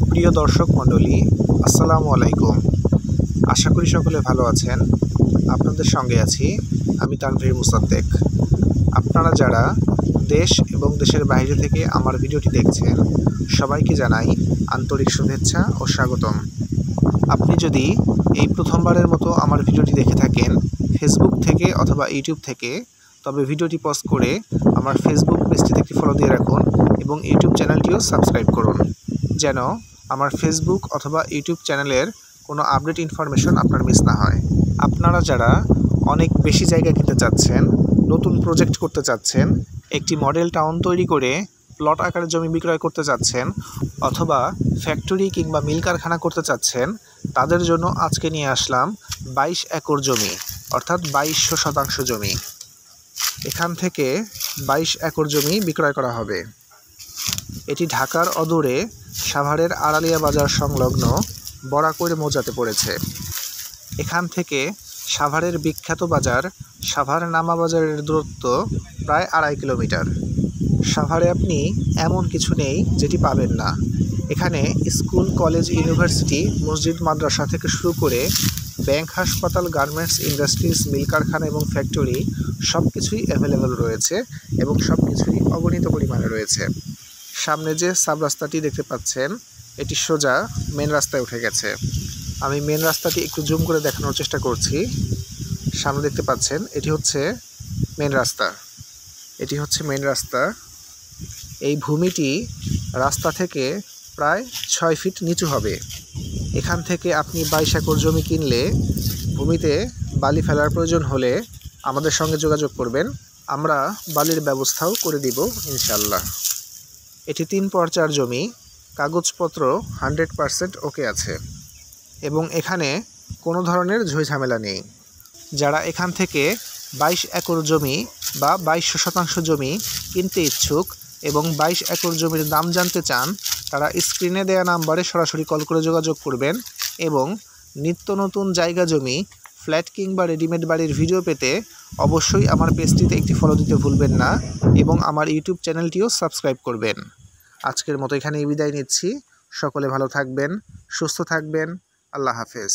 প্রিয় দর্শক মণ্ডলী, আসসালামু আলাইকুম। আশা করি সকলে ভালো আছেন। আপনাদের সঙ্গে আছি আমি তানভীর মুসাদ্দেক। আপনারা যারা দেশ এবং দেশের বাইরে থেকে আমার ভিডিওটি দেখছেন, সবাইকে জানাই আন্তরিক শুভেচ্ছা ও স্বাগতম। আপনি যদি এই প্রথমবারের মতো আমার ভিডিওটি দেখে থাকেন ফেসবুক থেকে অথবা ইউটিউব থেকে, তবে ভিডিওটি পজ করে আমার ফেসবুক পেজটিতে একটি ফলো দিয়ে রাখুন এবং ইউটিউব চ্যানেলটিও সাবস্ক্রাইব করুন, যেন আমার ফেসবুক অথবা ইউটিউব চ্যানেলের কোনো আপডেট ইনফরমেশন আপনার মিস না হয়। আপনারা যারা অনেক বেশি জায়গা কিনতে চাচ্ছেন, নতুন প্রজেক্ট করতে চাচ্ছেন, একটি মডেল টাউন তৈরি করে প্লট আকারে জমি বিক্রয় করতে চাচ্ছেন, অথবা ফ্যাক্টরি কিংবা মিল কারখানা করতে চাচ্ছেন, তাদের জন্য আজকে নিয়ে আসলাম 22 একর জমি, অর্থাৎ 2200 শতাংশ জমি। এখান থেকে 22 একর জমি বিক্রয় করা হবে। এটি ঢাকার অদূরে সাভারের আড়ালিয়া বাজার সংলগ্ন বরাকৈর মৌজাতে পড়েছে। এখান থেকে সাভারের বিখ্যাত বাজার সাভার নামা বাজারের দূরত্ব প্রায় 2.5 কিলোমিটার। সাভারে আপনি এমন কিছু নেই যেটি পাবেন না। এখানে স্কুল, কলেজ, ইউনিভার্সিটি, মসজিদ, মাদ্রাসা থেকে শুরু করে ব্যাংক, হাসপাতাল, গার্মেন্টস, ইন্ডাস্ট্রিজ, মিল কারখানা এবং ফ্যাক্টরি সব কিছুই অ্যাভেলেবেল রয়েছে এবং সব কিছুই অগণিত পরিমাণে রয়েছে। সামনে যে সাব রাস্তাটি দেখতে পাচ্ছেন, এটি সোজা মেন রাস্তায় উঠে গেছে। আমি মেন রাস্তাটি একটু জুম করে দেখানোর চেষ্টা করছি। সামনে দেখতে পাচ্ছেন, এটি হচ্ছে মেন রাস্তা। এটি হচ্ছে মেন রাস্তা। এই ভূমিটি রাস্তা থেকে প্রায় 6 ফিট নিচু হবে। এখান থেকে আপনি 22 একর জমি কিনলে ভূমিতে বালি ফেলার প্রয়োজন হলে আমাদের সঙ্গে যোগাযোগ করবেন, আমরা বালির ব্যবস্থাও করে দিব ইনশাল্লাহ। এটি 3 পর্চার জমি, কাগজপত্র 100% ওকে আছে এবং এখানে কোনো ধরনের ঝামেলা নেই। যারা এখান থেকে 22 একর জমি বা 2200 শতাংশ জমি কিনতে ইচ্ছুক এবং 22 একর জমির দাম জানতে চান, তারা স্ক্রিনে দেওয়া নাম্বারে সরাসরি কল করে যোগাযোগ করবেন এবং নিত্য নতুন জায়গা জমি, ফ্ল্যাট কিংবা রেডিমেড বাড়ির ভিডিও পেতে অবশ্যই আমার পেজটিতে একটি ফলো দিতে ভুলবেন না এবং আমার ইউটিউব চ্যানেলটিও সাবস্ক্রাইব করবেন। আজকের মতো এখানেই বিদায় নিচ্ছি। সকলে ভালো থাকবেন, সুস্থ থাকবেন। আল্লাহ হাফেজ।